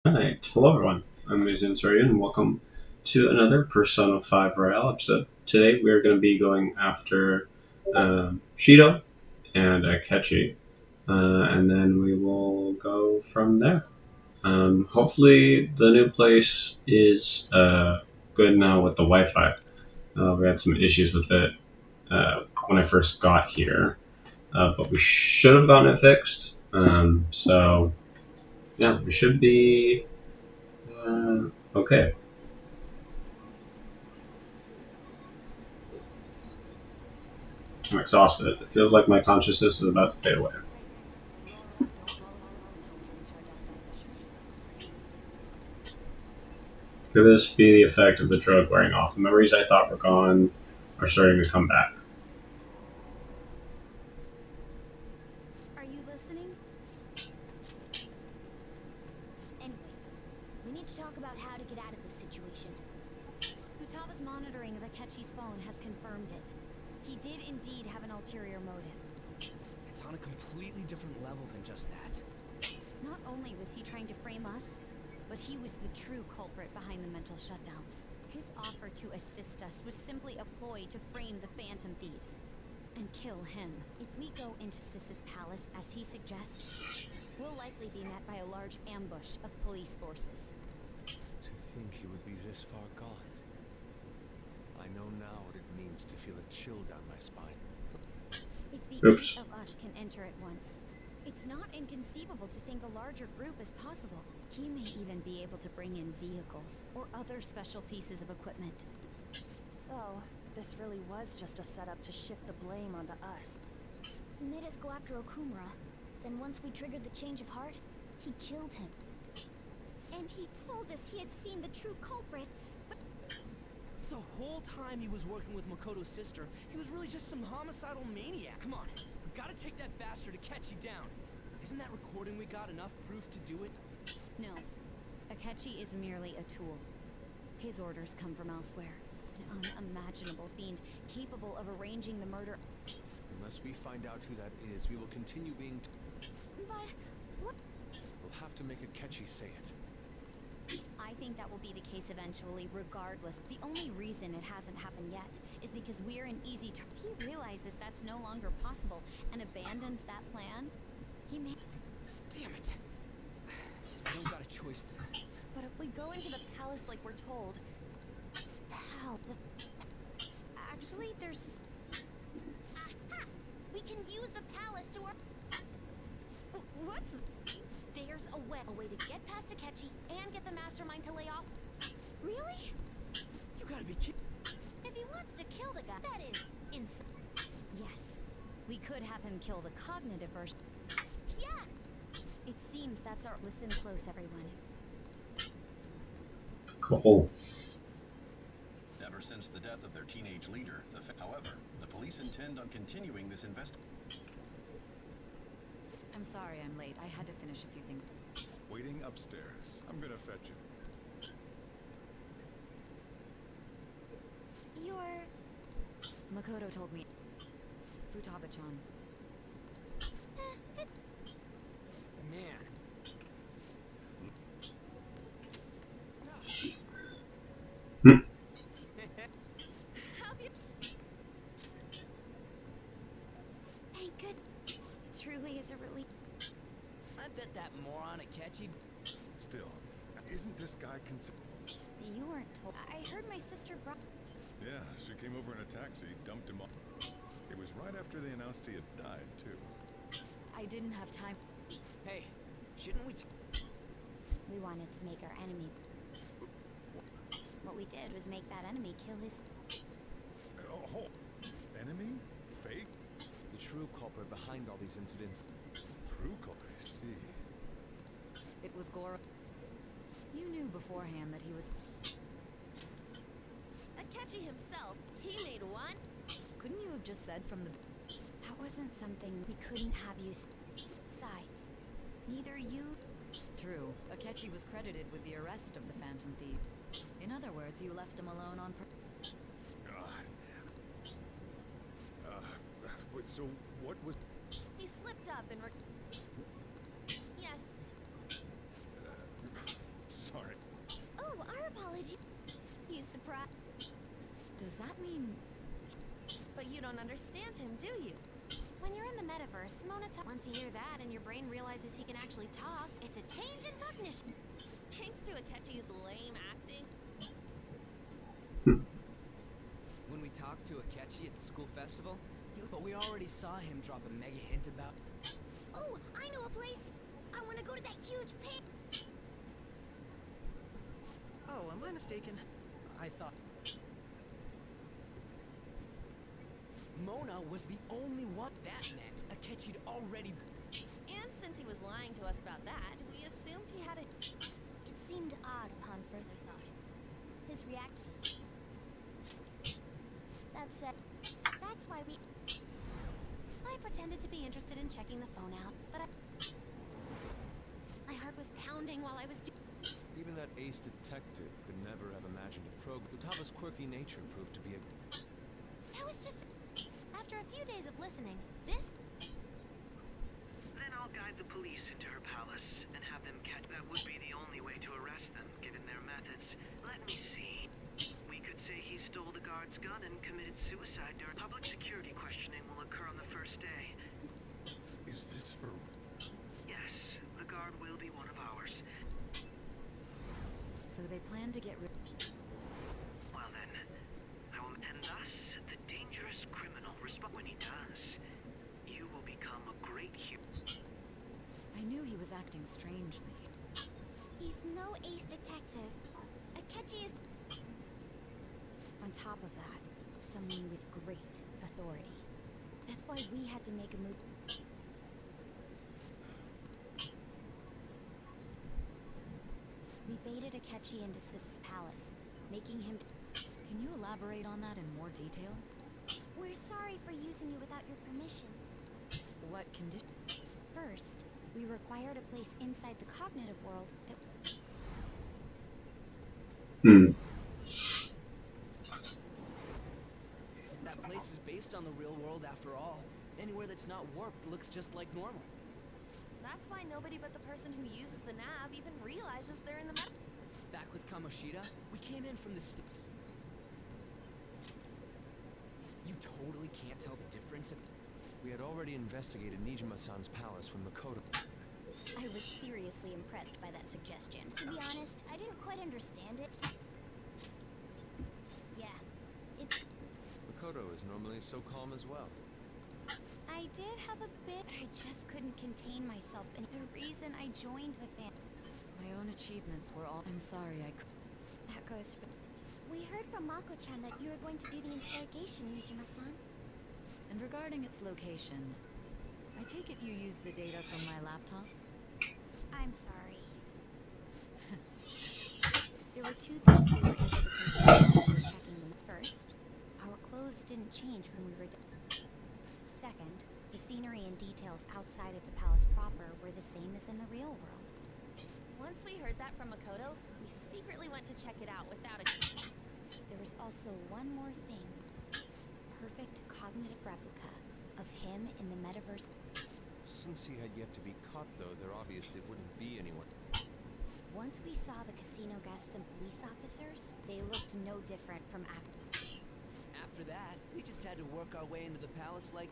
Hi, hello everyone. I'm aMayesingstudios and welcome to another Persona 5 Royale episode. Today we are going to be going after Shido and Akechi, and then we will go from there. Hopefully the new place is good now with the Wi-Fi. We had some issues with it when I first got here, but we should have gotten it fixed. So yeah, we should be okay. I'm exhausted. It feels like my consciousness is about to fade away. Could this be the effect of the drug wearing off? The memories I thought were gone are starting to come back. Are you listening? Anyway, we need to talk about how to get out of this situation. Futaba's monitoring of Akechi's phone has confirmed it. He did indeed have an ulterior motive. It's on a completely different level than just that. Not only was he trying to frame us, but he was the true culprit behind the mental shutdowns. His offer to assist us was simply a ploy to frame the Phantom Thieves and kill him. If we go into Sis's palace as he suggests, we'll likely be met by a large ambush of police forces. To think he would be this far gone. I know now what it means to feel a chill down my spine. If the Oops. eight of us can enter at once, it's not inconceivable to think a larger group is possible. He may even be able to bring in vehicles or other special pieces of equipment. So, this really was just a setup to shift the blame onto us. He made us go after Okumura. Then once we triggered the change of heart, he killed him. And he told us he had seen the true culprit, but The whole time he was working with Makoto's sister, he was really just some homicidal maniac. Come on, we've got to take that bastard Akechi down. Isn't that recording we got enough proof to do it? no. Akechi is merely a tool. His orders come from elsewhere. An unimaginable fiend capable of arranging the murder. Unless we find out who that is, we will continue being... But what? We'll have to make Akechi say it. I think that will be the case eventually, regardless. The only reason it hasn't happened yet is because we're in easy If he realizes that's no longer possible and abandons that plan, he may... Damn it. So I don't got a choice. But if we go into the palace like we're told... How? Actually, there's... Aha! We can use the palace to our... What's... There's a way to get past Akechi and get the mastermind to lay off. Really? You gotta be kidding. If he wants to kill the guy, that is insane. Yes. We could have him kill the cognitive version. Yeah. It seems that's our... Listen close, everyone. Cool. Ever since the death of their teenage leader, however, the police intend on continuing this investigation. I'm sorry I'm late. I had to finish a few things. Waiting upstairs. I'm gonna fetch him. You're... Makoto told me. Futaba-chan. Man. How you... Thank good. It truly is a relief. I bet that moron Akechi... Still, isn't this guy You weren't told. I heard my sister brought... Yeah, she came over in a taxi, dumped him off. It was right after they announced he had died, too. I didn't have time. Hey, shouldn't we... We wanted to make our enemy. What we did was make that enemy kill his... Oh, hold. Enemy? Fake? The true culprit behind all these incidents. True call. I see. It was Goro. You knew beforehand that he was... Akechi himself, he made one. Couldn't you have just said from the... That wasn't something we couldn't have used. Besides, neither you... True. Akechi was credited with the arrest of the Phantom Thief. In other words, you left him alone on purpose. God. Wait, so what was... He slipped up and... Yes. don't understand him, do you? When you're in the metaverse, once you hear that and your brain realizes he can actually talk, it's a change in cognition. Thanks to Akechi's lame acting. When we talked to Akechi at the school festival, but we already saw him drop a mega hint about... Oh, I know a place. I want to go to that huge pit. Oh, am I mistaken? I thought... Mona was the only one. That meant Akechi'd already... And since he was lying to us about that, we assumed he had a... It seemed odd upon further thought. His reaction. That said, That's why I pretended to be interested in checking the phone out, but my heart was pounding while I was Even that ace detective could never have imagined a program. Utaba's quirky nature proved to be a... That was just... After a few days of listening, this... Then I'll guide the police into her palace and have them catch. That would be the only way to arrest them, given their methods. Let me see. We could say he stole the guard's gun and committed suicide during public security questioning will occur on the first day. Is this for... Yes, the guard will be one of ours. So they plan to get rid... Well then, I will... And thus, the dangerous criminal when he does, you will become a great hero. I knew he was acting strangely. He's no ace detective. Akechi is... On top of that, someone with great authority. That's why we had to make a move. We baited Akechi into Sis's palace, making him... Can you elaborate on that in more detail? We're sorry for using you without your permission. What condition? First, we required a place inside the cognitive world that... That place is based on the real world after all. Anywhere that's not warped looks just like normal. That's why nobody but the person who uses the nav even realizes they're in the meta. Back with Kamoshida, we came in from the You totally can't tell the difference of... We had already investigated Nijima-san's palace when Makoto... I was seriously impressed by that suggestion. To be honest, I didn't quite understand it. Yeah, it's... Makoto is normally so calm as well. I did have a bit, but I just couldn't contain myself. And the reason I joined the fan... My own achievements were all... I'm sorry, I could... That goes for... We heard from Mako-chan that you were going to do the interrogation, Nijima-san. And regarding its location, I take it you used the data from my laptop? I'm sorry. There were two things we were able to confirm while we were checking them. First, our clothes didn't change when we were Second, the scenery and details outside of the palace proper were the same as in the real world. Once we heard that from Makoto, we secretly went to check it out without a... There was also one more thing. Perfect cognitive replica of him in the metaverse. Since he had yet to be caught, though, there obviously wouldn't be anyone. Once we saw the casino guests and police officers, they looked no different from after. After that, we just had to work our way into the palace like...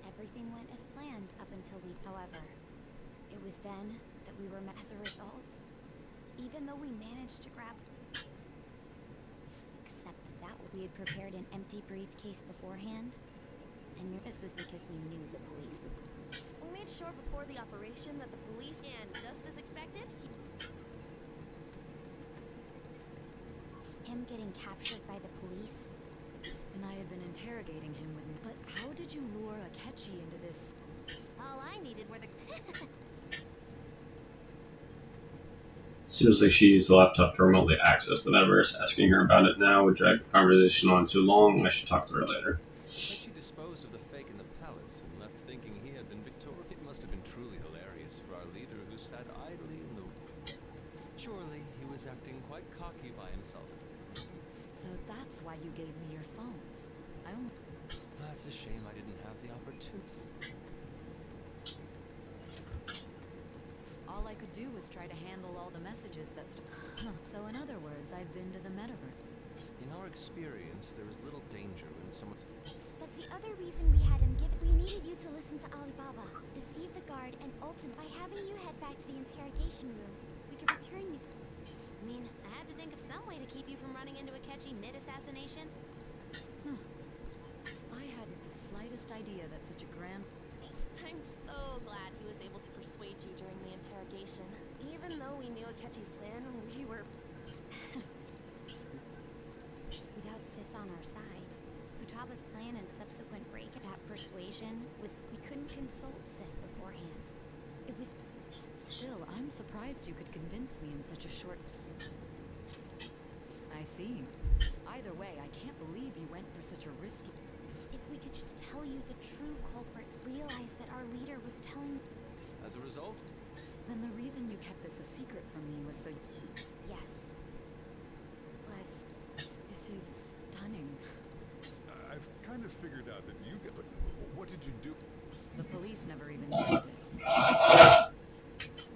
Everything went as planned up until we... However, it was then that we were met as a result. Even though we managed to grab... Except that we had prepared an empty briefcase beforehand. And this was because we knew the police would... We made sure before the operation that the police, and just as expected, Him getting captured by the police. and I had been interrogating him with me. But how did you lure Akechi into this? All I needed were the... Seems like she used the laptop to remotely access the metaverse. Asking her about it now would drag the conversation on too long. I should talk to her later. Akechi disposed of the fake in the palace and left thinking he had been victorious. It must have been truly hilarious for our leader who sat idly in the... Surely he was acting quite cocky by himself. So that's why you gave me your phone. I only... It's a shame I didn't have the opportunity. All I could do was try to handle all the messages that So in other words, I've been to the metaverse. In our experience, there is little danger in some... That's the other reason we had him give. We needed you to listen to Alibaba, deceive the guard, and ultimately, by having you head back to the interrogation room, we could return you to... I mean, I had to think of some way to keep you from running into Akechi mid-assassination. I hadn't the slightest idea that such a grand... I'm so glad he was able to persuade you during the interrogation. Even though we knew Akechi's plan, we were... Without Sis on our side, Futaba's plan and subsequent break that persuasion was we couldn't consult Sis beforehand. It was... Still, I'm surprised you could convince me in such a short... I see. Either way, I can't believe you went for such a risky... If we could just tell you the true culprits, realize that our leader was telling... As a result, Then the reason you kept this a secret from me was so... Yes. Was... This is stunning. I've kind of figured out that you get... But what did you do? The police never even checked it.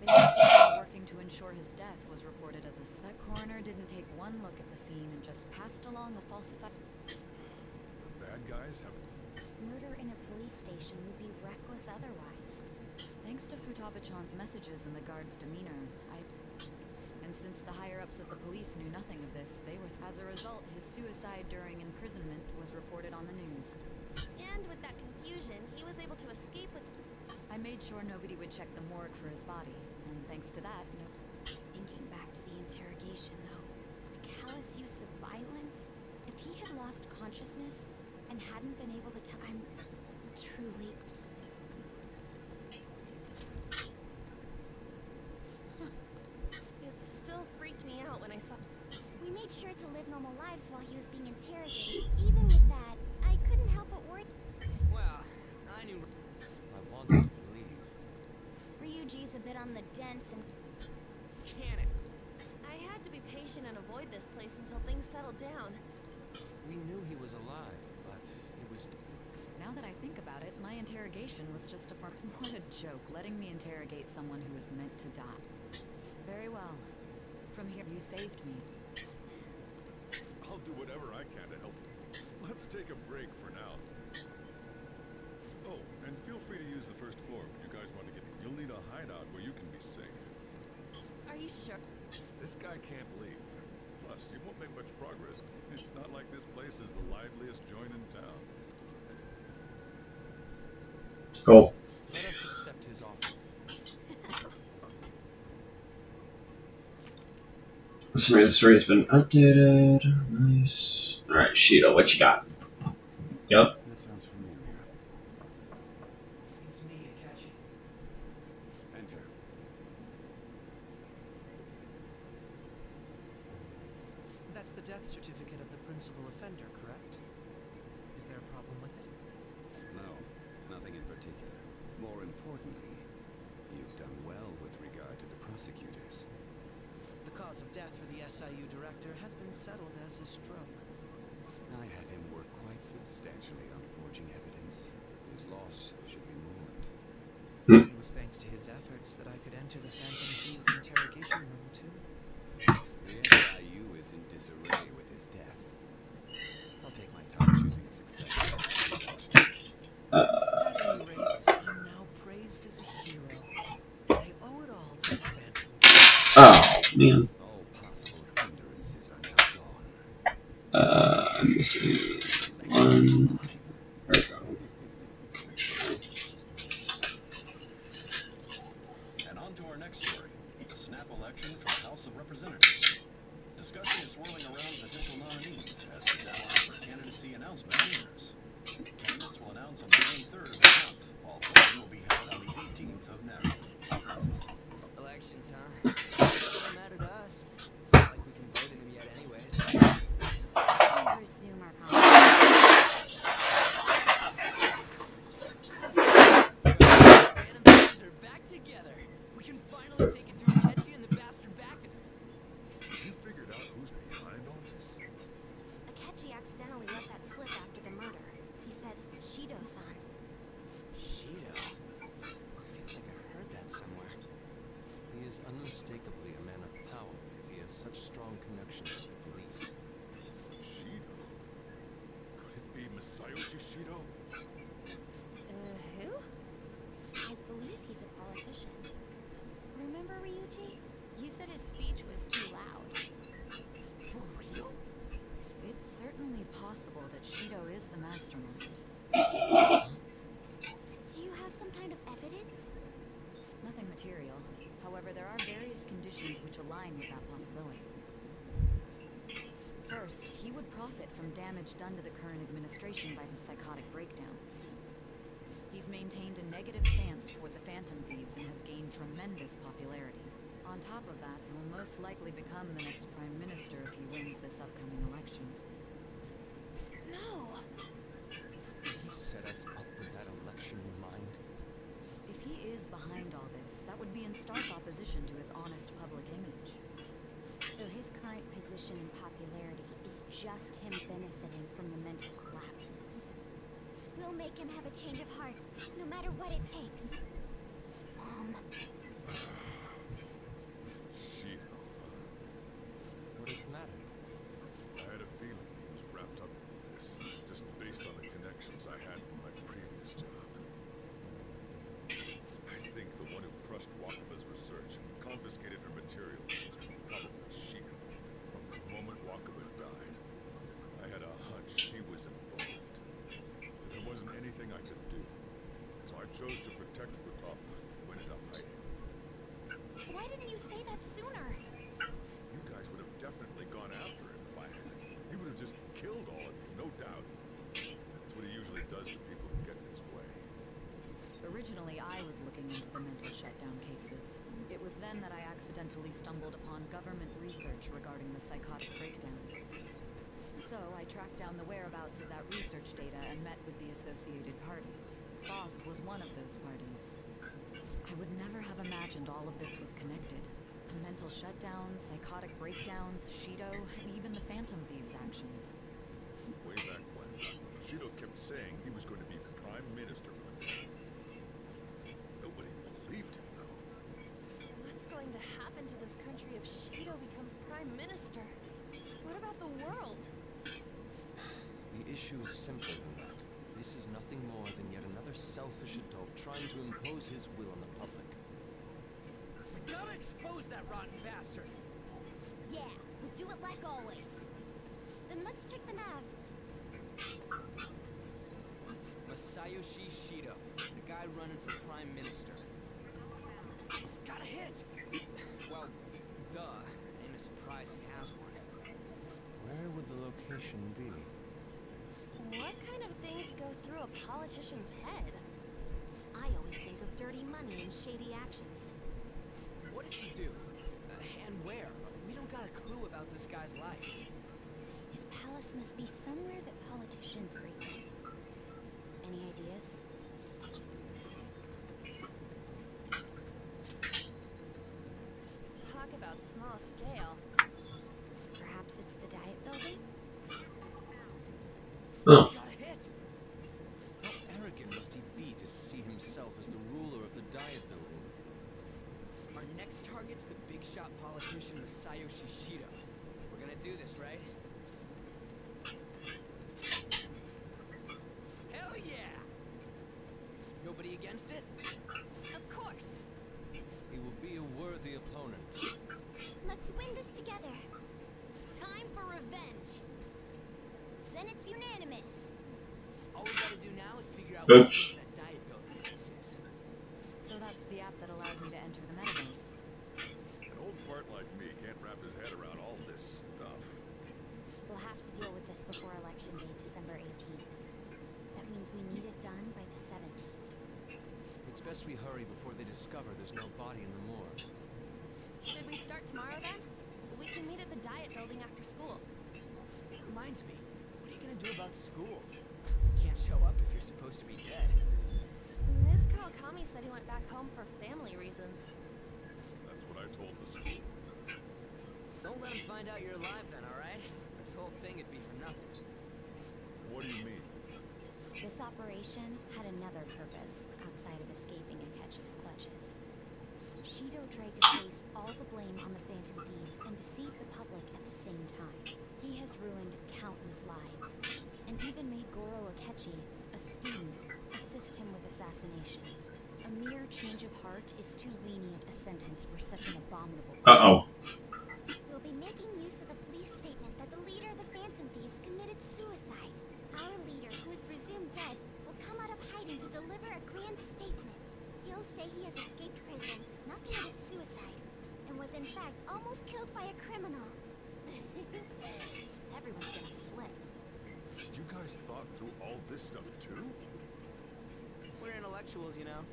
They were working to ensure his death was reported as a... That coroner didn't take one look at the scene and just passed along a falsified... The bad guys have... Murder in a police station would be reckless otherwise. Thanks to Futaba-chan's messages and the guard's demeanor, And since the higher-ups of the police knew nothing of this, they were... As a result, his suicide during imprisonment was reported on the news. And with that confusion, he was able to escape with... I made sure nobody would check the morgue for his body, and thanks to that, no... Thinking back to the interrogation, though, the callous use of violence, if he had lost consciousness and hadn't been able to tell... I'm truly... It still freaked me out when I saw... We made sure to live normal lives while he was being interrogated. Even with that, I couldn't help but worry. Well, I knew... I wanted to believe. Ryuji's a bit on the dense and... Can it? I had to be patient and avoid this place until things settled down. We knew he was alive, but it was... Now that I think about it, my interrogation was just a farm. What a joke, letting me interrogate someone who was meant to die. Very well. From here, you saved me. I'll do whatever I can to help. Let's take a break for now. Oh, and feel free to use the first floor if you guys want to get... You'll need a hideout where you can be safe. Are you sure? This guy can't leave. Plus, you won't make much progress. It's not like this place is the liveliest joint in town. Cool. Let us accept his offer. Summary of the story has been updated. Nice. Alright, Shido, what you got? Yup. That sounds familiar. It's me, Akechi. Enter. That's the death certificate of the principal offender, correct? Is there a problem with it? No, nothing in particular. More importantly, you've done well with regard to the prosecutors. The cause of death for the SIU director has been settled as a stroke. I had him work quite substantially on forging evidence. His loss should be mourned. It was thanks to his efforts that I could enter the Phantom Thieves' interrogation room, too. The SIU is in disarray with his death. I'll take my time choosing a successor. At any rate, I'm now praised as a hero. I owe it all to the Phantom. Oh, man. All possible hindrances are now gone. I'm missing one. There we go. And on to our next story, the snap election for the House of Representatives. Discussion is swirling around potential nominees as the deadline for candidacy announcement nears. Candidates will announce on the 23rd of the month, while voting will be held on the 18th of next. Elections, huh? Doesn't matter to us. It's not like we can vote in them yet anyways. Resume our conversation. Masayoshi Shido? Who? I believe he's a politician. Remember Ryuji? You said his speech was too loud. For real? It's certainly possible that Shido is the mastermind. Do you have some kind of evidence? Nothing material. However, there are various conditions which align with that possibility. First, he would profit from damage done to the current administration by the psychotic breakdowns. He's maintained a negative stance toward the Phantom Thieves and has gained tremendous popularity. On top of that, he'll most likely become the next Prime Minister if he wins this upcoming election. No. Did he set us up with that election in mind? If he is behind all this, that would be in stark opposition to his honest public image. So his current position and popularity is just him benefiting from the mental collapses. We'll make him have a change of heart, no matter what it takes. Shido. What is the matter? I had a feeling he was wrapped up in this, just based on the connections I had from my previous job. I think the one who crushed Wakaba's research and confiscated her materials was probably Shido. From the moment Wakaba died, I had a hunch he was involved. But there wasn't anything I could do, so I chose to protect Futaba and went up hiding. Why didn't you say that sooner? You guys would have definitely gone after him if I had. He would have just killed all of you, no doubt. That's what he usually does to people who get in his way. Originally, I was looking into the mental shutdown cases. It was then that I accidentally stumbled upon government research regarding the psychotic breakdowns. So I tracked down the whereabouts of that research data and met with the associated parties. Boss was one of those parties. I would never have imagined all of this was connected. The mental shutdowns, psychotic breakdowns, Shido, and even the Phantom Thieves' actions. Way back when, Shido kept saying he was going to be Prime Minister. Nobody believed him, though. What's going to happen to this country if Shido becomes Prime Minister? What about the world? The issue is simpler than that. This is nothing more than yet another selfish adult trying to impose his will on the public. We gotta expose that rotten bastard. Yeah, we'll do it like always. Then let's check the nav. Masayoshi Shido, the guy running for Prime Minister. Got a hit! Well, duh. Ain't a surprise he has one. Where would the location be? What kind of things go through a politician's head? I always think of dirty money and shady actions. What does he do? And where? We don't got a clue about this guy's life. His palace must be somewhere that politicians frequent. Any ideas? Talk about small scale. Perhaps it's the Diet Building? Oh, Got a hit! How arrogant must he be to see himself as the ruler of the Diet Building? Our next target's the big shot politician Masayoshi Shido. We're gonna do this, right? Hell yeah! Nobody against it? Of course! He will be a worthy opponent. Let's win this together. Time for revenge. Then it's unanimous. All we gotta do now is figure out Oops. what piece that Diet Building place is. So that's the app that allowed me to enter the metaverse. An old fart like me can't wrap his head around all this stuff. We'll have to deal with this before Election Day, December 18th. That means we need it done by the 17th. It's best we hurry before they discover there's no body in the morgue. Should we start tomorrow then? We can meet at the Diet Building after school. It reminds me, what are you gonna do about school? Can't show up if you're supposed to be dead. Miss Kawakami said he went back home for family reasons. That's what I told the school. Don't let him find out you're alive then, alright? This whole thing would be for nothing. What do you mean? This operation had another purpose outside of escaping Akechi's clutches. Shido tried to place all the blame on the Phantom Thieves and deceive the public at the same time. He has ruined countless lives, and even made Goro assassinations. A mere change of heart is too lenient a sentence for such an abominable crime. Uh-oh. We'll be making use of the police statement that the leader of the Phantom Thieves committed suicide. Our leader, who is presumed dead, will come out of hiding to deliver a grand statement. He'll say he has escaped prison, not committed suicide, and was in fact almost killed by a criminal. Everyone's gonna flip. You guys thought through all this stuff too? We're intellectuals, you know.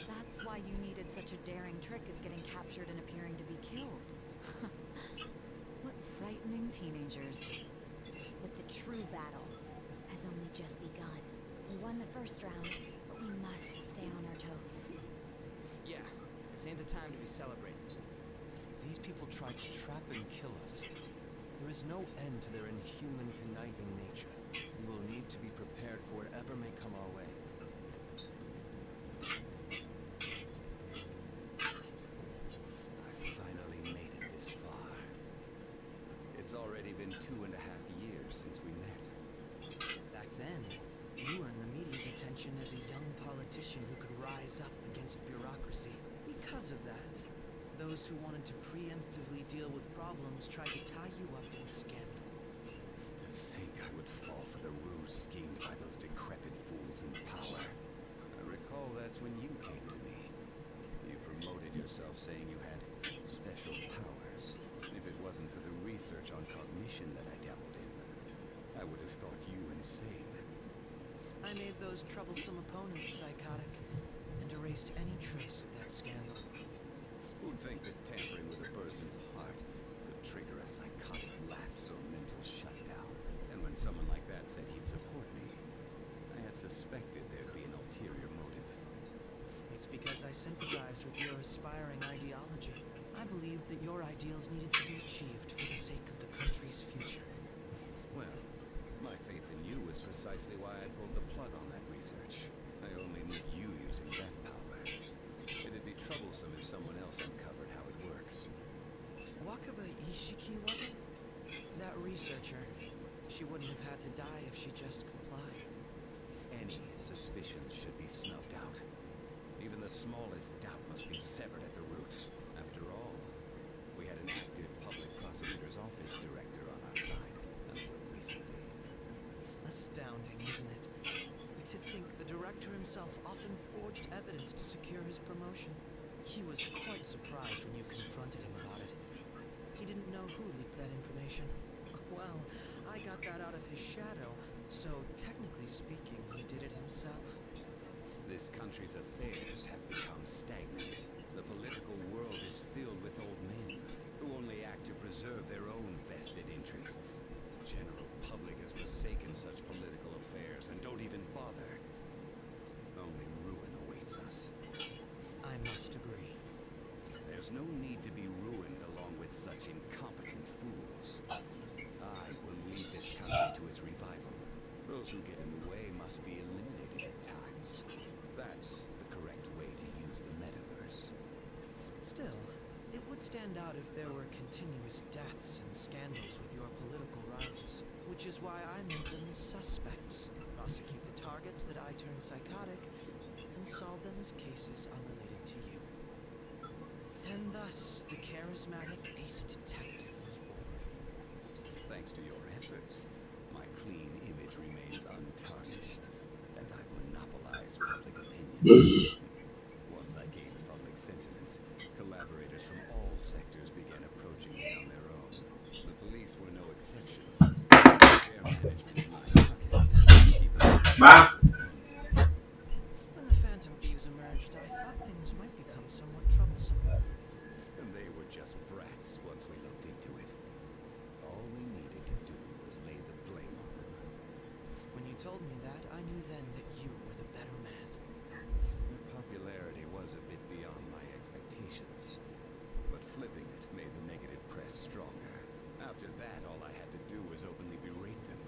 That's why you needed such a daring trick as getting captured and appearing to be killed. What frightening teenagers. But the true battle has only just begun. We won the first round, but we must stay on our toes. Yeah, this ain't the time to be celebrating. These people tried to trap and kill us. There is no end to their inhuman, conniving nature. We will need to be prepared for whatever may come our way. I finally made it this far. It's already been 2.5 years since we met. Back then, you earned the media's attention as a young politician who could rise up against bureaucracy. Because of that, those who wanted to preemptively deal with problems tried to tie you up in a scandal. To think I would fall for the ruse schemed by those decrepit fools in power. I recall that's when you came to me. You promoted yourself saying you had special powers. If it wasn't for the research on cognition that I dabbled in, I would have thought you insane. I made those troublesome opponents psychotic and erased any trace of that scandal. Who'd think that tampering with a person's heart could trigger a psychotic lapse or mental shutdown? And when someone like that said he'd support me, I had suspected there'd be an ulterior motive. It's because I sympathized with your aspiring ideology. I believed that your ideals needed to be achieved for the sake of the country's future. Well, my faith in you was precisely why I pulled the plug on that research. I only need you using that power. It'd be troublesome if someone else uncovered how it works. Wakaba Ishiki, was it? That researcher. She wouldn't have had to die if she just complied. Any suspicions should be snuffed out. Even the smallest doubt must be severed at the roots. After all, we had an active public prosecutor's office director on our side until recently. Astounding, isn't it? To think the director himself often forged evidence to secure his promotion. He was quite surprised when you confronted him about it. He didn't know who leaked that information. Well, I got that out of his shadow, so technically speaking, he did it himself. This country's affairs have become stagnant. The political world is filled with old men who only act to preserve their own vested interests. The general public has forsaken such political affairs and don't even bother. Only ruin awaits us. I must agree. There's no need to be ruined along with such incompetent fools. I will lead this country to its revival. Those who get in the way must be eliminated at times. That's the correct way to use the metaverse. Still, it would stand out if there were continuous deaths and scandals with your political rivals, which is why I made them suspects, prosecute the targets that I turned psychotic, and solve them as cases unrelated to you. And thus, the charismatic ace detective was born. Thanks to your efforts, my clean image remains untarnished, and I've monopolized public opinion. Once I gained public sentiment, collaborators from all sectors began approaching me on their own. The police were no exception. Their management in my pocket. When the Phantom Thieves emerged, I thought things might become somewhat troublesome. And they were just brats once we looked into it. All we needed to do was lay the blame on them. When you told me that, I knew then that you were the better man. Their popularity was a bit beyond my expectations, but flipping it made the negative press stronger. After that, all I had to do was openly berate them.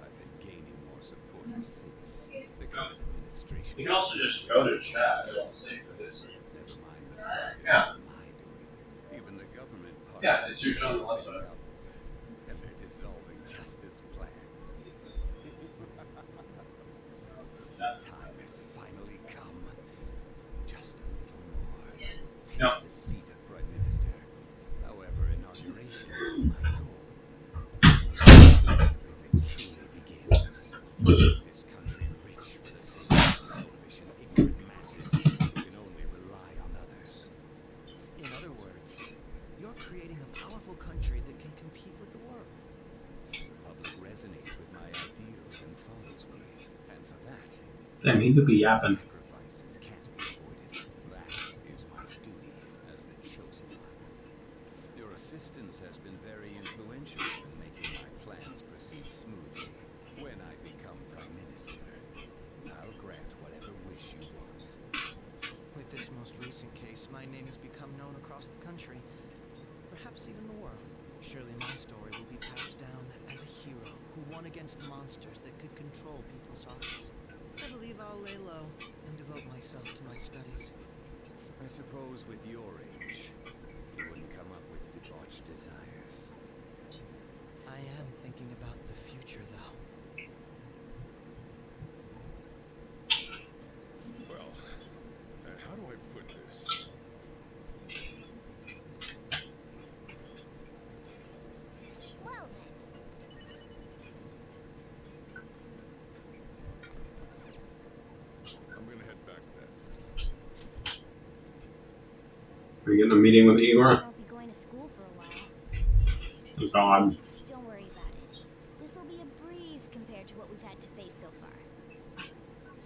I've been gaining more supporters since. The current administration... You can also just go to chat. It'll save for this. Never mind the Yeah. my doing. Even the government part... Yeah, it's usually on the website. And they're dissolving just as planned. Time has finally This country rich for the sake of selfish and ignorant masses who can only rely on others. In other words, you're creating a powerful country that can compete with the world. The public resonates with my ideals and follows me, and for that, I mean to be yapping. sacrifices can't be avoided. That is my duty as the chosen one. Your assistance has been very influential in making my plans proceed smoothly. When I become Prime Minister, I'll grant whatever wish you want. With this most recent case, my name has become known across the country, perhaps even the world. Surely my story will be passed down as a hero who won against monsters that could control people's hearts. I believe I'll lay low and devote myself to my studies. I suppose with your age, you wouldn't come up with debauched desires. I am thinking about the future, though. Well, how do I put this? Well then. I'm gonna head back then. Are you getting a meeting with Igor? Won't be going to school for a while. God. Don't worry about it. This'll be a breeze compared to what we've had to face so far.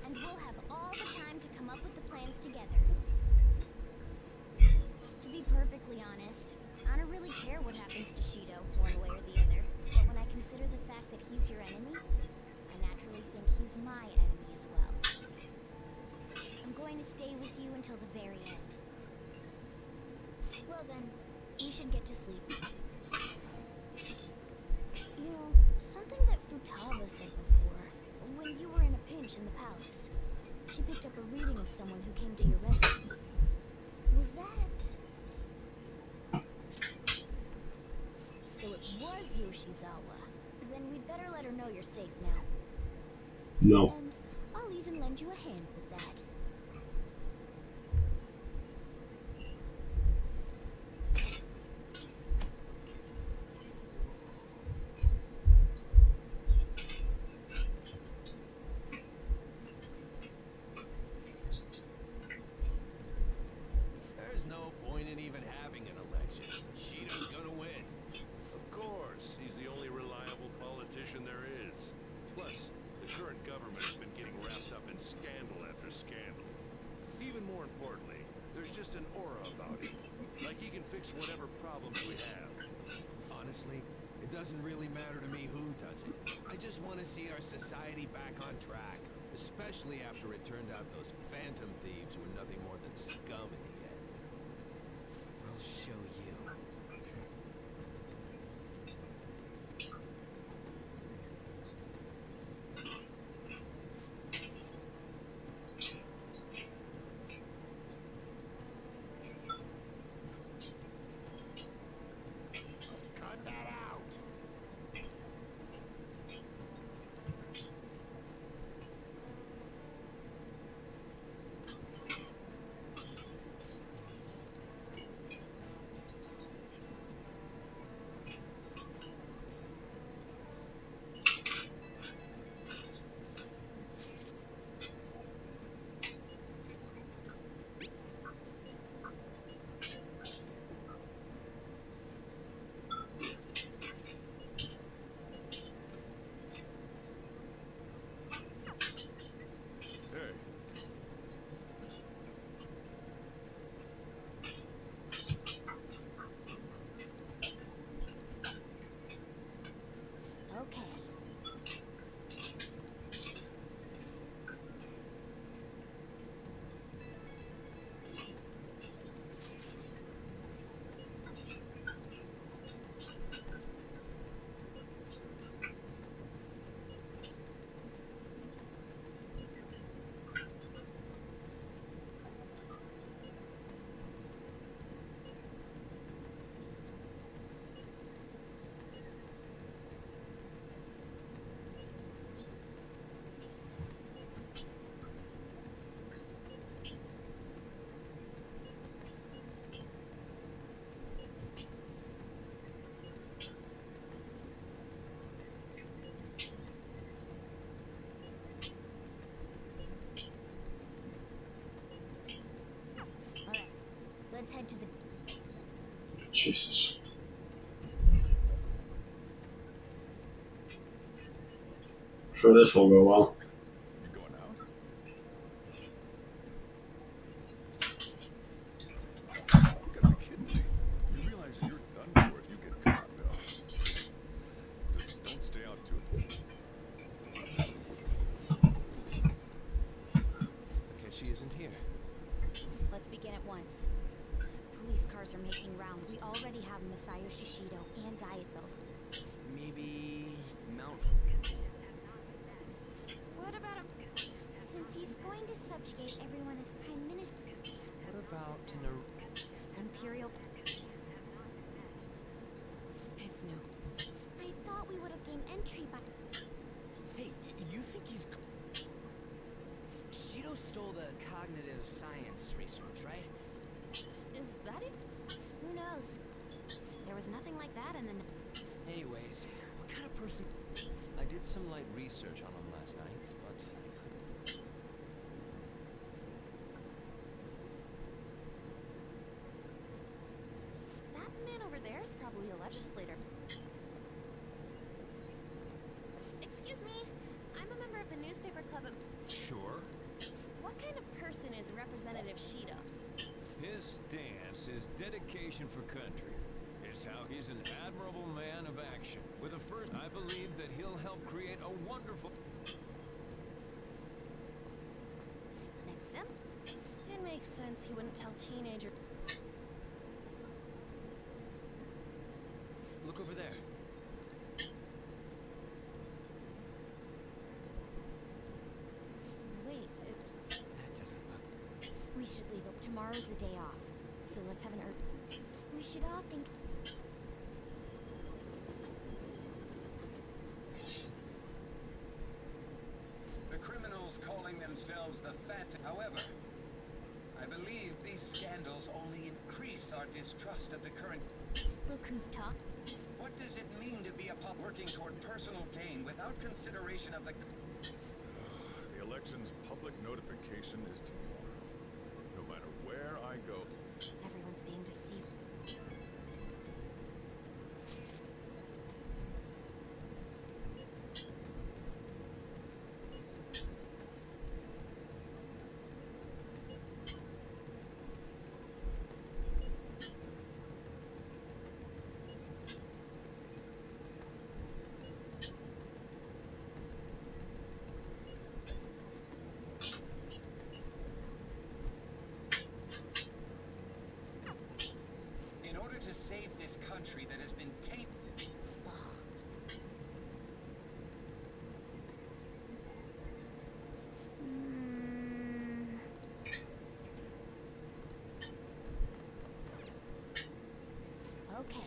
And we'll have all the time to come up with the plans together. To be perfectly honest, I don't really care what happens to Shido, one way or the other. But when I consider the fact that he's your enemy, I naturally think he's my enemy as well. I'm going to stay with you until the very end. Well then, you should get to sleep. You know, something that Futaba said before, when you were in a pinch in the palace, she picked up a reading of someone who came to your rescue. Was that... So it was Yoshizawa. Then we'd better let her know you're safe now. No. And I'll even lend you a hand with that. There's no point in even having an election. Shido's gonna win. Of course, he's the only reliable politician there is. Plus, the current government has been getting wrapped up in scandal after scandal. Even more importantly, there's just an aura about him. Like he can fix whatever problems we have. Honestly, it doesn't really matter to me who does it. I just want to see our society back on track. Especially after it turned out those phantom thieves were nothing more than scum in the end. We'll show you. Cut that out! Jesus. Sure, this will go well. You going out? You gotta be kidding me. You realize you're done for if you get caught, Bill. Just don't stay out too. Akechi isn't here. Let's begin at once. Police cars are making round. We already have Masayoshi Shido and Diet Milk. Maybe Mount. What about him? Since he's going to subjugate everyone as prime minister, What about Imperial. It's no. I thought we would have gained entry by. Hey, you think he's? Shido stole the cognitive science research, right? Is that it? Who knows? There was nothing like that in the. Anyways, what kind of person? I did some light research on him last night, but I couldn't. That man over there is probably a legislator. Excuse me, I'm a member of the newspaper club. Sure. What kind of person is Representative Shido? His stance is dedication for country. It's how he's an admirable man of action. With a first, I believe that he'll help create a wonderful... Next sim? It makes sense he wouldn't tell teenagers. Look over there. Wait, That doesn't look. we should leave it. Tomorrow's the day off, so let's have an We should all think. The criminals calling themselves the Phantom. However, I believe these scandals only increase our distrust of the current. Look who's talk. What does it mean to be a working toward personal gain without consideration of the... The election's public notification is tomorrow. No matter where I go. Everyone's being deceived. In order to save this country that has been tainted... Okay.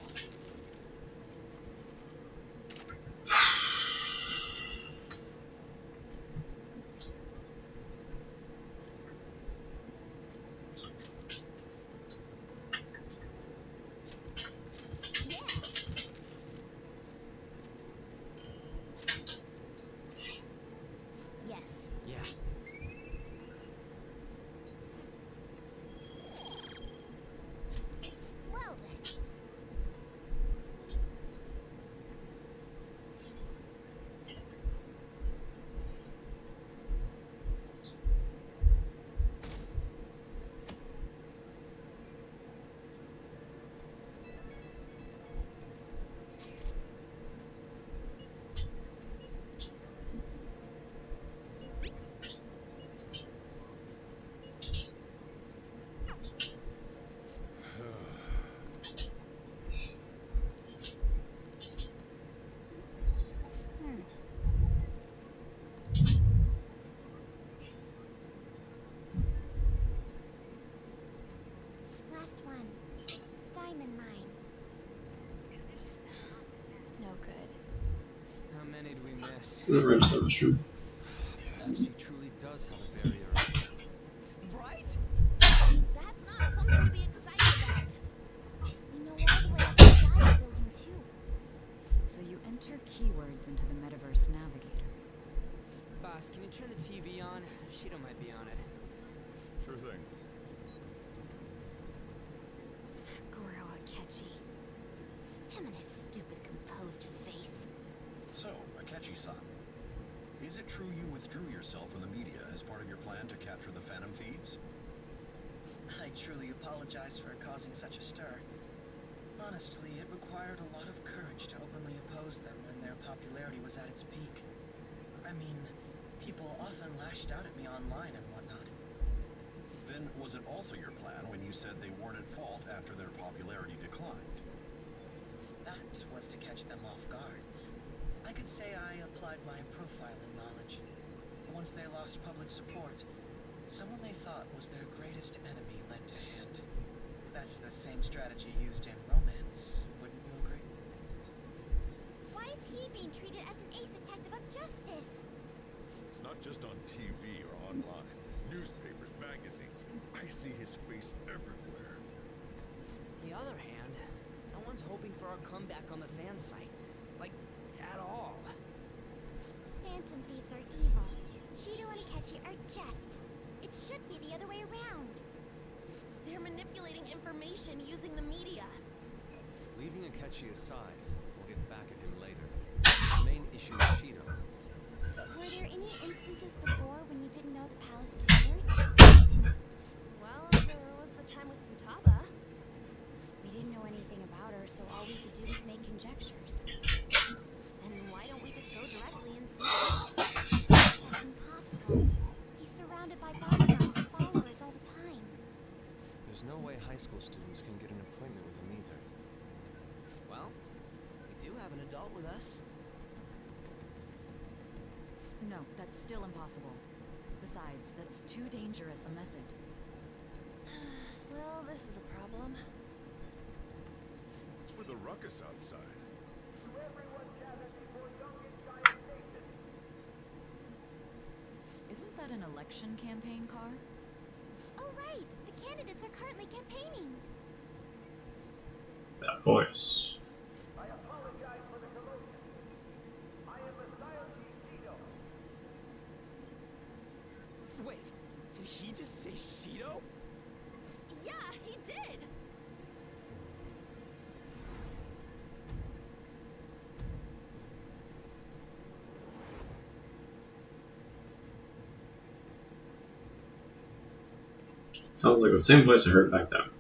Yes. Yeah. Well then. Last one. Diamond mine. No good. How many do we miss? The rest of the restroom. Perhaps he truly does have a barrier. Right? That's not something to be excited about. We know all the way up to the Diet building too. So you enter keywords into the Metaverse Navigator. Boss, can you turn the TV on? Shido might be on it. Sure thing. Goro Akechi. Is it true you withdrew yourself from the media as part of your plan to capture the Phantom Thieves? I truly apologize for causing such a stir. Honestly, it required a lot of courage to openly oppose them when their popularity was at its peak. I mean, people often lashed out at me online and whatnot. Then was it also your plan when you said they weren't at fault after their popularity declined? That was to catch them off guard. I could say I applied my profiling knowledge. Once they lost public support, someone they thought was their greatest enemy lent a hand. That's the same strategy used in romance, wouldn't you agree? Why is he being treated as an ace detective of justice? It's not just on TV or online. Newspapers, magazines. I see his face everywhere. On the other hand, no one's hoping for our comeback on the fan site. Like, at all. Phantom Thieves are evil. Shido and Akechi are just. It should be the other way around. They're manipulating information using the media. Leaving Akechi aside, we'll get back at him later. The main issue is Shido. Were there any instances before when you didn't know the palace keywords? Well, there was the time with Futaba. We didn't know anything about her, so all we could do was make conjectures. Then why don't we just go directly and see her? That's impossible. He's surrounded by bodyguards and followers all the time. There's no way high school students can get an appointment with him either. Well, we do have an adult with us. No, that's still impossible. Besides, that's too dangerous a method. Well, this is a problem. What's with the ruckus outside? Isn't that an election campaign car? Oh, right. The candidates are currently campaigning. That voice. I apologize for the commotion. I am Shido. Wait, did he just say Shido? Yeah, he did. Sounds like the same voice I heard back then.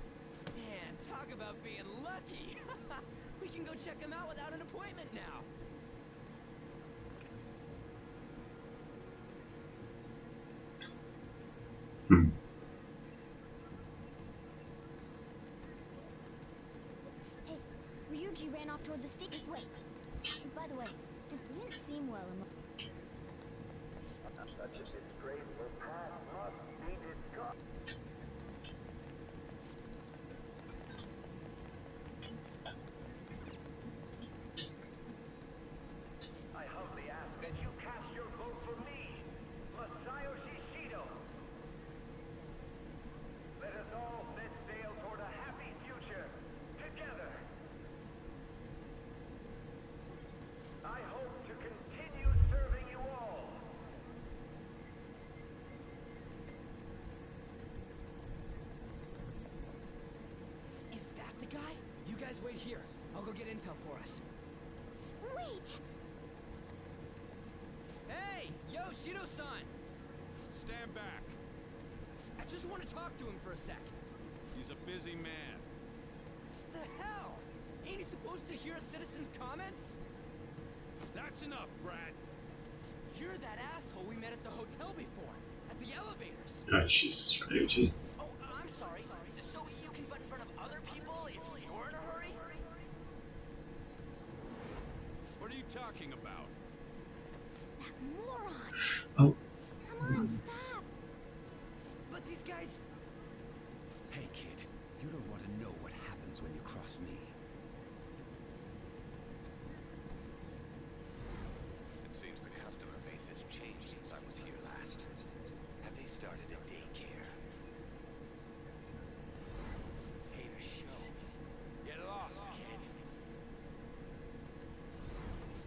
Man, talk about being lucky. We can go check him out without an appointment now. Hey, Ryuji ran off toward the state this way. By the way, you didn't seem well in Such a disgraceful past must be discussed. I humbly ask that you cast your vote for me, Shido. Let us all set sail toward a happy future, together. I hope to continue serving you all. Is that the guy? You guys wait here. I'll go get intel for us. Wait! Hey! Yo, Shido-san! Stand back. I just want to talk to him for a sec. He's a busy man. The hell? Ain't he supposed to hear a citizen's comments? That's enough, Brad. You're that asshole we met at the hotel before. At the elevators. Oh, Jesus, Ryuji. Oh, I'm sorry. So you can butt in front of other people if you're in a hurry? What are you talking about? That moron! Oh. Come on, stop! But these guys... Hey, kid, you don't want to know what happens when you cross me. It seems the customer base has changed since I was here last. Have they started a daycare? Hate a show. Get lost, kid.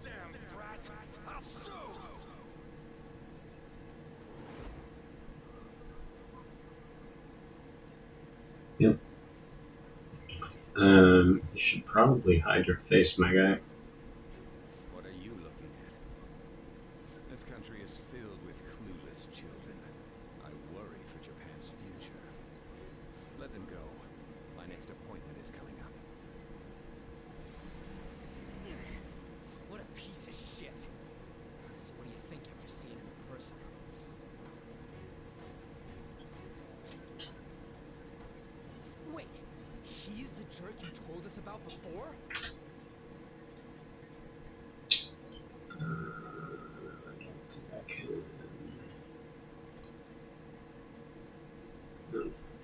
Damn brat! I'll sue! Yep. You should probably hide your face, my guy. What are you looking at? This country is these children. I worry for Japan's future. Let them go. My next appointment is coming up. What a piece of shit. So what do you think after seeing him in person? Wait, he's the jerk you told us about before?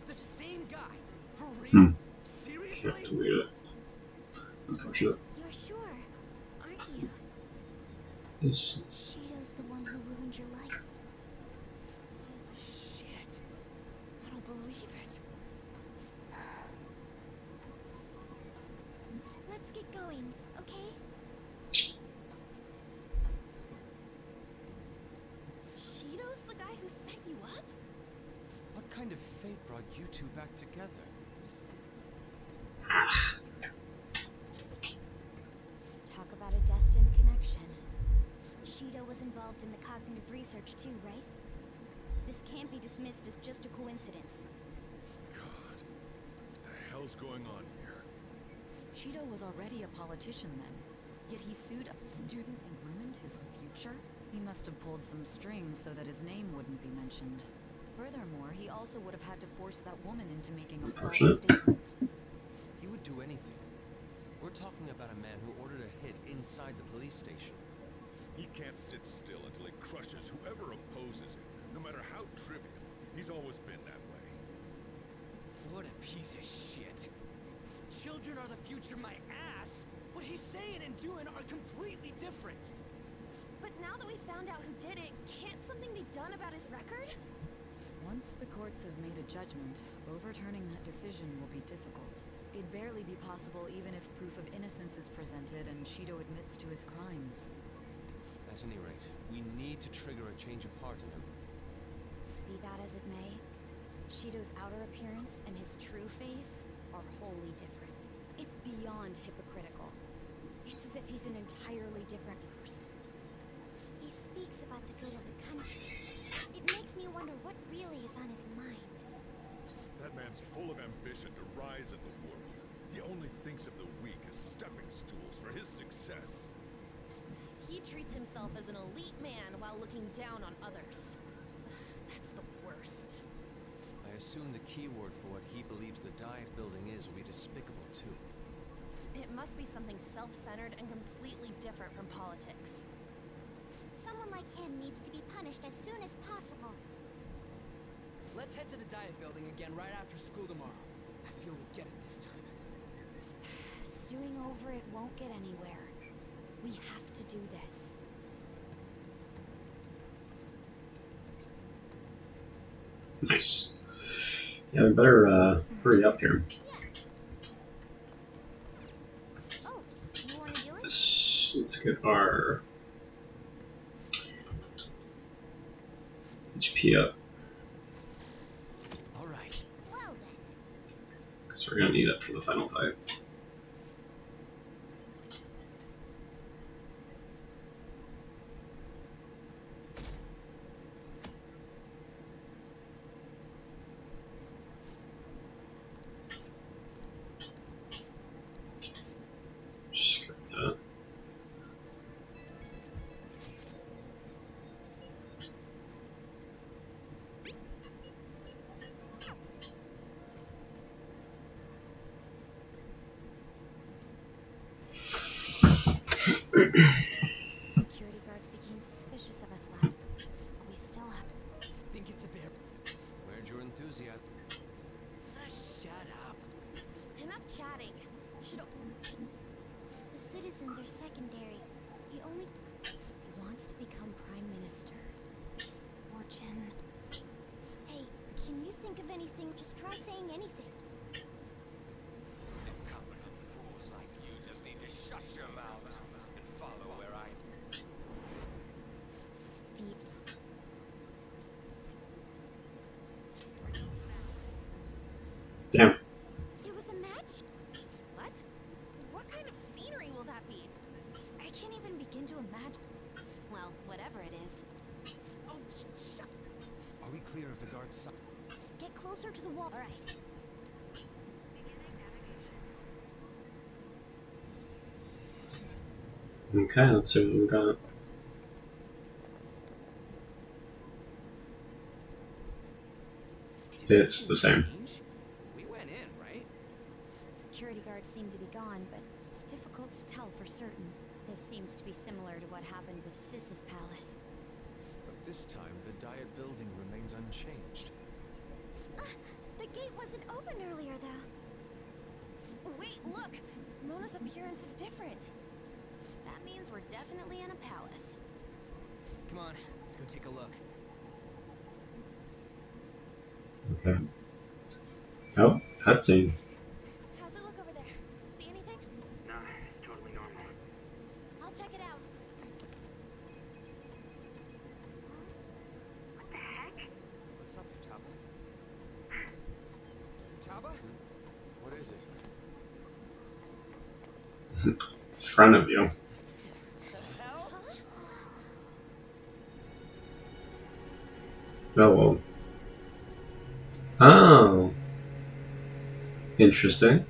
The same guy? For real? Seriously? Have to read it. Unfortunate. You're sure, aren't you? Yes. Shido's the one who ruined your life. Holy shit. I don't believe it. Let's get going, okay? Shido's the guy who set you up? What kind of fate brought you two back together? Talk about a destined connection. Shido was involved in the cognitive research too, right? This can't be dismissed as just a coincidence. God, what the hell's going on here? Shido was already a politician then, yet he sued a student and ruined his future? He must have pulled some strings so that his name wouldn't be mentioned. Furthermore, he also would have had to force that woman into making a false statement. He would do anything. We're talking about a man who ordered a hit inside the police station. He can't sit still until he crushes whoever opposes him, no matter how trivial. He's always been that way. What a piece of shit. Children are the future, my ass. What he's saying and doing are completely different. But now that we found out who did it, can't something be done about his record? Once the courts have made a judgment, overturning that decision will be difficult. It'd barely be possible even if proof of innocence is presented and Shido admits to his crimes. At any rate, we need to trigger a change of heart in him. Be that as it may, Shido's outer appearance and his true face are wholly different. It's beyond hypocritical. It's as if he's an entirely different person. He speaks about the good of the country. It makes me wonder what really is on his mind. That man's full of ambition to rise in the world. He only thinks of the weak as stepping stools for his success. He treats himself as an elite man while looking down on others. That's the worst. I assume the key word for what he believes the diet building is will be despicable too. It must be something self-centered and completely different from politics. Someone like him needs to be punished as soon as possible. Let's head to the diet building again right after school tomorrow. I feel we'll get it this time. Stewing over it won't get anywhere. We have to do this. Nice. Yeah, we better hurry up here. Oh, you want to do it? Let's get our HP up. All right. Well then. Because we're going to need it for the final fight. Just get that. Security guards became suspicious of us last. We still have. Think it's a bear. Where'd your enthusiasm? Shut up. Enough chatting. Should. The citizens are secondary. He only Wants to become prime minister. fortune. Hey, can you think of anything? Just try saying anything. Incompetent fools like you just need to shut your mouths and follow where clear of the guard's side. Get closer to the wall. All right. Okay, let's see what we got. It's the same. We went in, right? Security guards seem to be gone, but it's difficult to tell for certain. This seems to be similar to what happened with Sis's palace. But this time, the Diet building remains unchanged. The gate wasn't open earlier, though. Wait, look! Mona's appearance is different. That means we're definitely in a palace. Come on, let's go take a look. Okay. Oh, cutscene. How's it look over there? See anything? Nah, totally normal. I'll check it out. What the heck? What's up, Futaba? Futaba? What is it? In front of you. Oh, well. Oh. Interesting.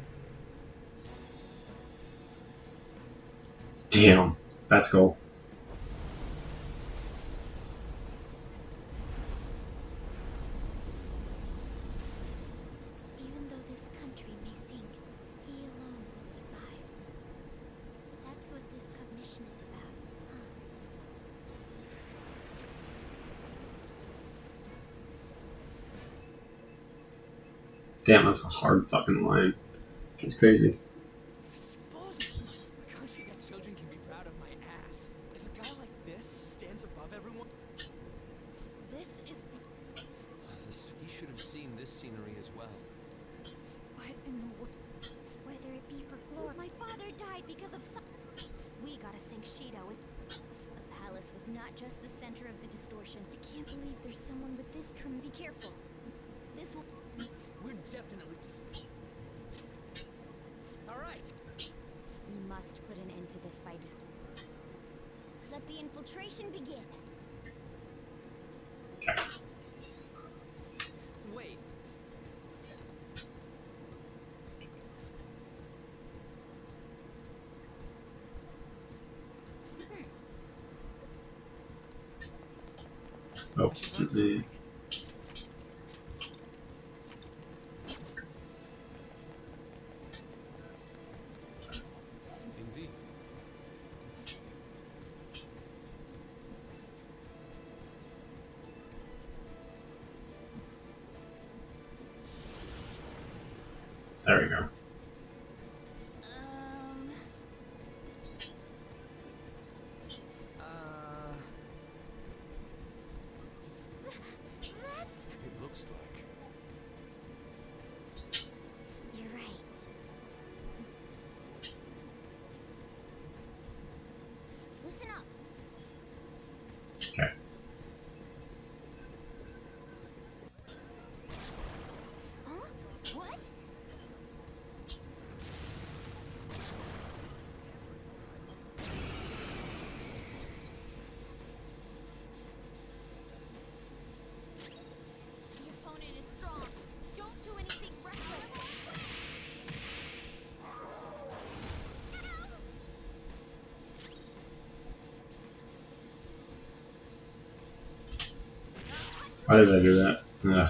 Damn. That's cool. Even though this country may sink, he alone will survive. That's what this cognition is about, huh? Damn, that's a hard fucking line. It's crazy. A country that children can be proud of my ass. If a guy like this stands above everyone... This is... He should have seen this scenery as well. What in the world? Whether it be for glory, my father died because of some. We gotta sink Shido with a palace with not just the center of the distortion. I can't believe there's someone with this trim. Be careful. This will... We're definitely... Alright! We must put an end to this by just... Let the infiltration begin. Wait. Oh, the... Indeed. There we go. That's... It looks like. You're right. Listen up. Okay. Huh? What? The opponent is strong. Don't do anything reckless. Why did I do that? Ugh.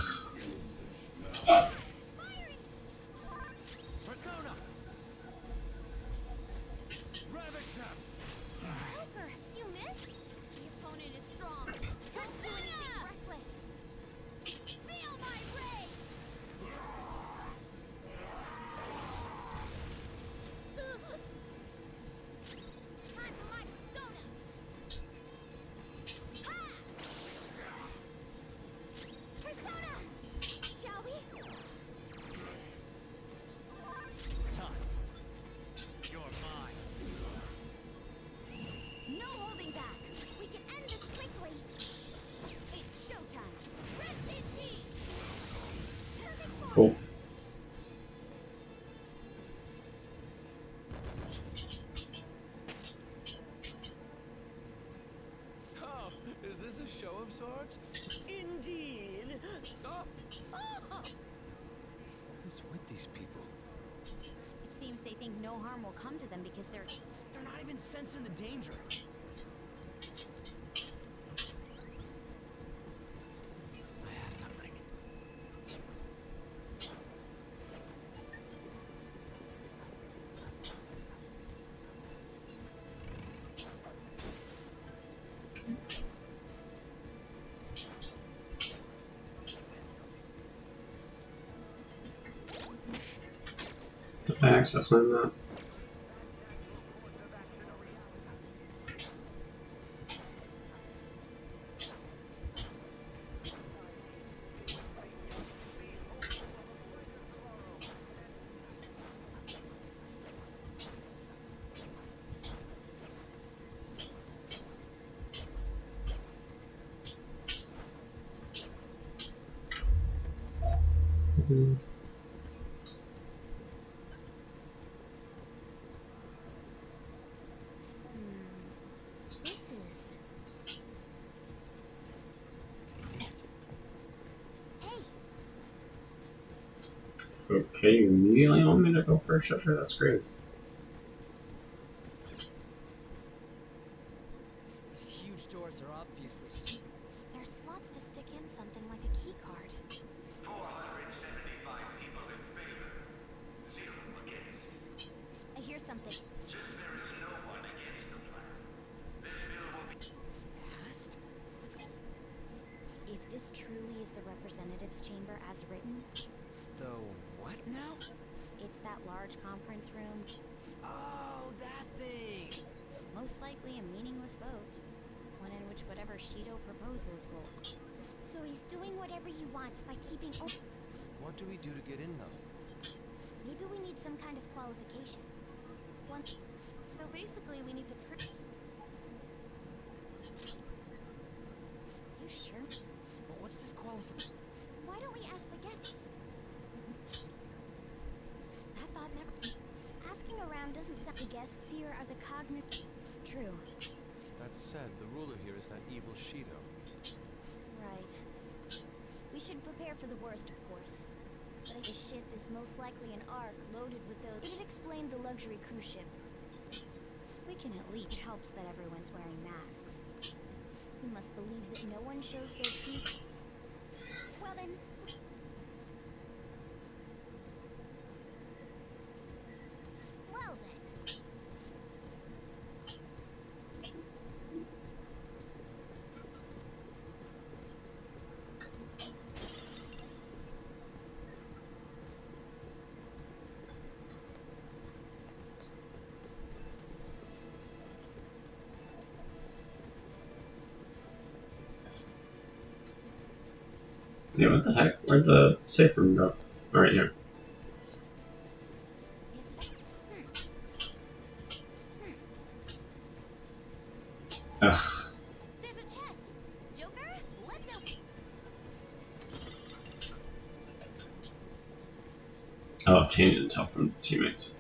Persona! Ravage Snap! Joker, you missed? The opponent is strong. Don't do anything reckless. Feel my rage! Time for my persona. Ha! Persona! Shall we? It's time. You're mine. No holding back. We can end this quickly. It's showtime. Rest in peace. Perfect ball. Cool. Oh, is this a show of sorts? Indeed. is with these people? It seems they think no harm will come to them because they're not even sensing the danger. I have something. Access my map. This is... Hey, Okay, you immediately want me to go first? Sure, that's great. These huge doors are obviously... there's slots to stick in something like a key card. 475 people in favor. 0 against. I hear something. Since there is no one against the plan, this bill will be Past? if this truly is the representatives' chamber as written, The what now? it's that large conference room, Oh, that thing! most likely a meaningless vote, one in which whatever Shido proposes will. So he's doing whatever he wants by keeping open. What do we do to get in, though? Maybe we need some kind of qualification. So basically we need to You sure? But what's this qualification? Why don't we ask the guests? That thought never... Asking around doesn't sound... The guests here are the cognitive... True. That said, the ruler here is that evil Shido. Right. We should prepare for the worst, of course. But the ship is most likely an ark loaded with those... Would it explain the luxury cruise ship? We can at least it helps that everyone's wearing masks. You must believe that no one shows their teeth. Well then... Well then... Yeah, what the heck? Where'd the safe room go? All right, here. Ugh. There's a chest! Joker, let's open... I'll obtain intel from teammates.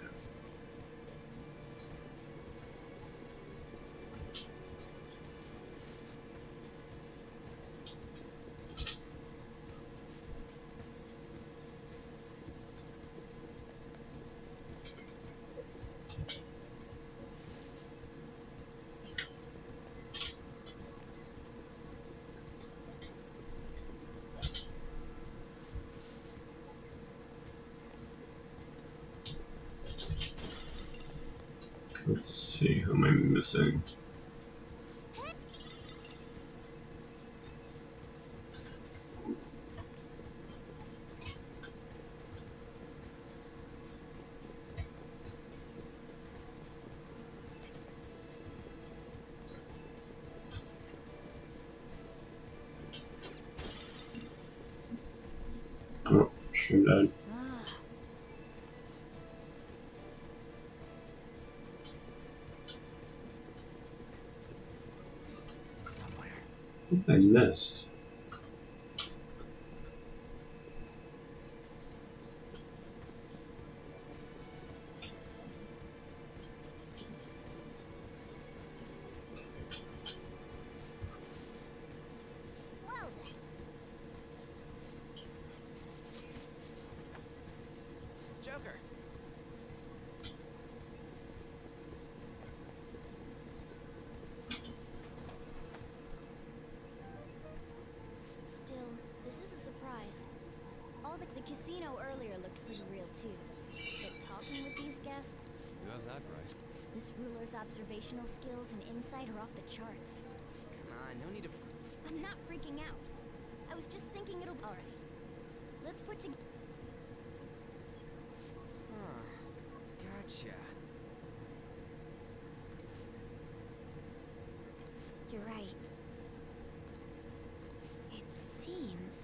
Let's see, who am I missing? Oh, she died. I missed. Well then... Joker. Still, this is a surprise. All the casino earlier looked pretty real too. But talking with these guests, You have that right. this ruler's observational skills and insight are off the charts. Come on, no need to. I'm not freaking out. I was just thinking it'll. All right. Let's put together. Huh. Gotcha. You're right. It seems.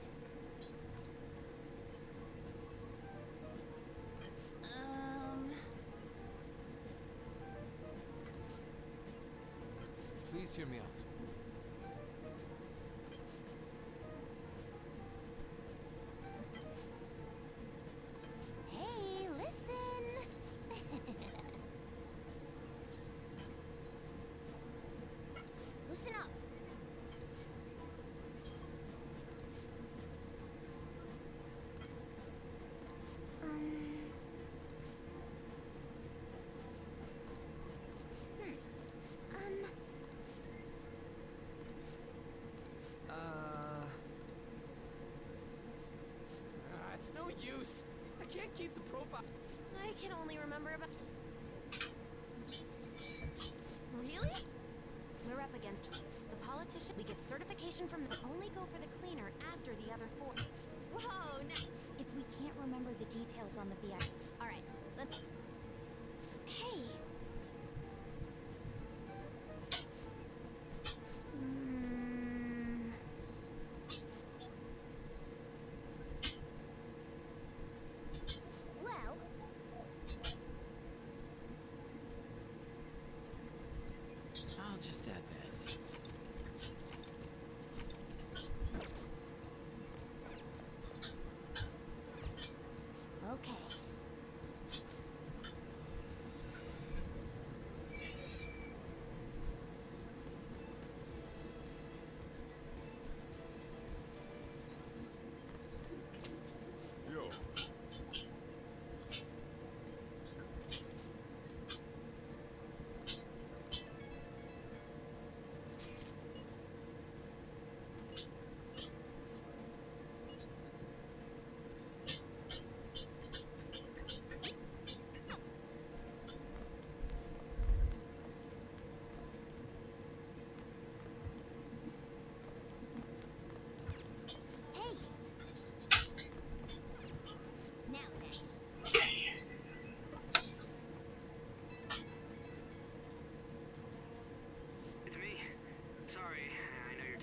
Please hear me out. Hey, listen. Listen up. It's no use. I can't keep the profile. I can only remember about. Really? We're up against the politician. We get certification from the. Only go for the cleaner after the other four. Whoa! No. If we can't remember the details on the VIP. All right. Let's. Hey. Well. I'll just add this. Okay. Yo. Hey. Now then. It's me. Sorry, I know you're.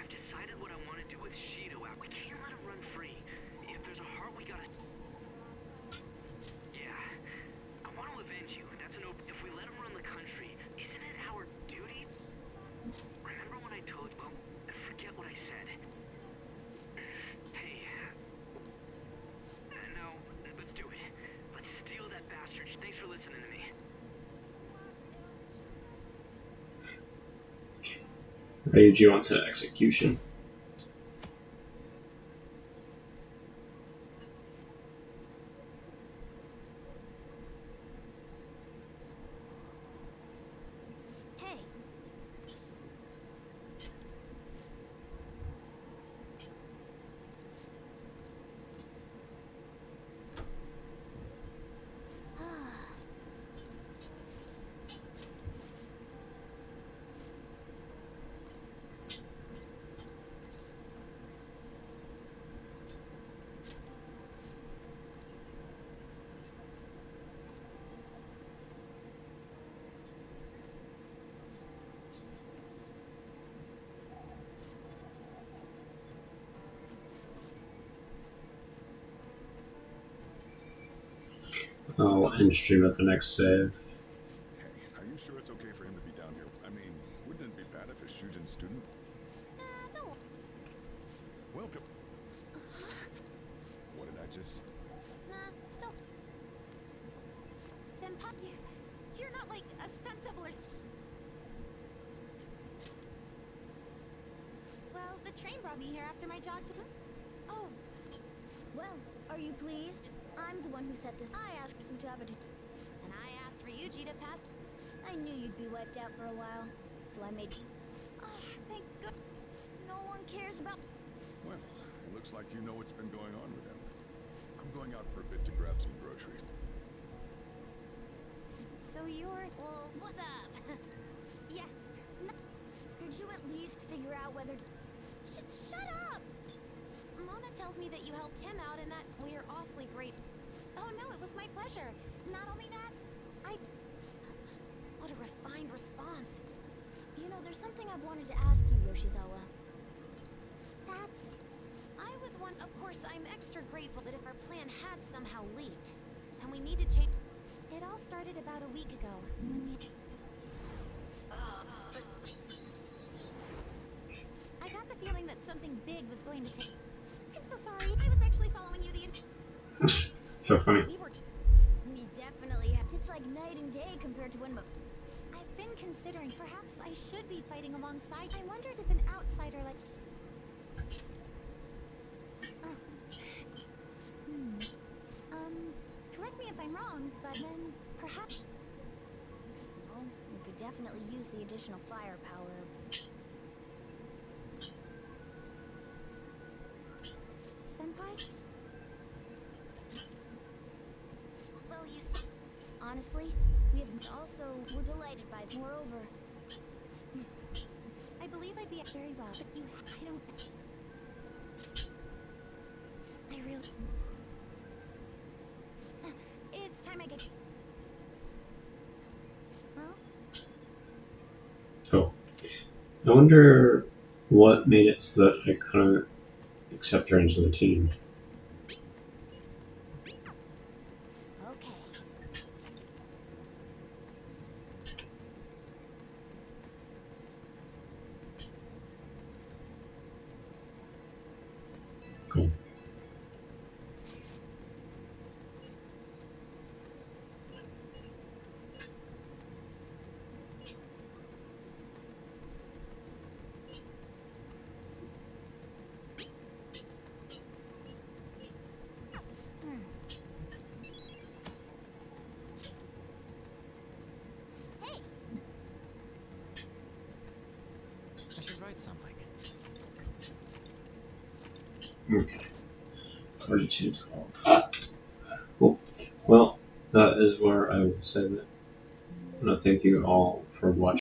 I've decided what I want to do with Shido out. We can't let him run free. If there's a heart, we gotta. Yeah, I want to avenge you. That's an open. If we let him run the country, isn't it our duty? Remember when I told you? Well, forget what I said. Hey. No, let's do it. Let's steal that bastard. Thanks for listening to me. Rage you onto execution. Hey. I'll end stream at the next save. Hey, are you sure it's okay for him to be down here? I mean, wouldn't it be bad if a Shujin student? Don't. Welcome. What did I just? Still. Senpai, you're not like a stunt double or. Well, the train brought me here after my jog to. Oh. Well, are you pleased? I'm the one who set this. I asked Futaba to. And I asked Ryuji to pass. I knew you'd be wiped out for a while, so I made. Oh, thank God. No one cares about. Well, it looks like you know what's been going on with him. I'm going out for a bit to grab some groceries. So you're. Well, what's up? Yes. Could you at least figure out whether? Shut up! Mona tells me that you helped him out and that we're awfully great. Oh no, it was my pleasure. Not only that, What a refined response. You know, there's something I've wanted to ask you, Yoshizawa. That's. Of course, I'm extra grateful that if our plan had somehow leaked, and we need to change. It all started about a week ago when we. I got the feeling that something big was going to take. I'm so sorry. I was actually following you the. So funny. We definitely have. It's like night and day compared to when. I've been considering perhaps I should be fighting alongside. I wondered if an outsider like. Correct me if I'm wrong, but then perhaps. Well, we could definitely use the additional firepower. Senpai? Well, Honestly, we have also. We're delighted by. Moreover, I believe I'd be very well, but I don't. I really. It's time I get. Well? Cool. I wonder what made it so that I couldn't accept her into the team. okay. Cool. Hey, I should write something. Okay. 4212. Cool. Well, that is where I will save it. I want to thank you all for watching.